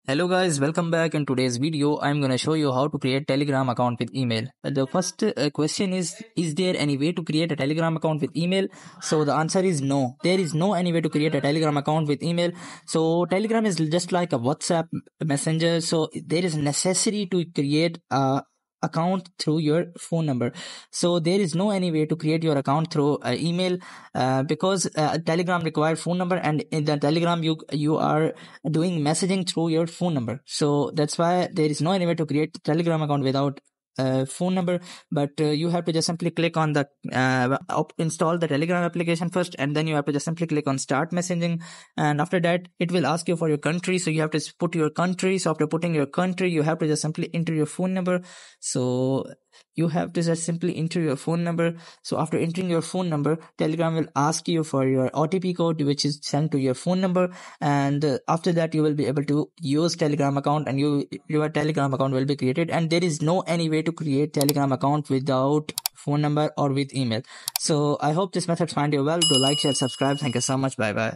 Hello guys, welcome back. In today's video, I'm gonna show you how to create Telegram account with email. The first question is there any way to create a Telegram account with email? So the answer is no. There is no any way to create a Telegram account with email. So Telegram is just like a WhatsApp messenger. So there is necessity to create a account through your phone number. So there is no any way to create your account through email because Telegram requires phone number, and in the Telegram you are doing messaging through your phone number. So that's why there is no any way to create Telegram account without phone number. But you have to just simply click on the install the Telegram application first, and then you have to just simply click on start messaging, and after that it will ask you for your country. So you have to put your country. So after putting your country, you have to just simply enter your phone number. So you have to just simply enter your phone number. So after entering your phone number, Telegram will ask you for your OTP code, which is sent to your phone number, and after that you will be able to use Telegram account, and your Telegram account will be created. And there is no any way to create Telegram account without phone number or with email. So I hope this method find you well. Do like, share, subscribe. Thank you so much. Bye bye.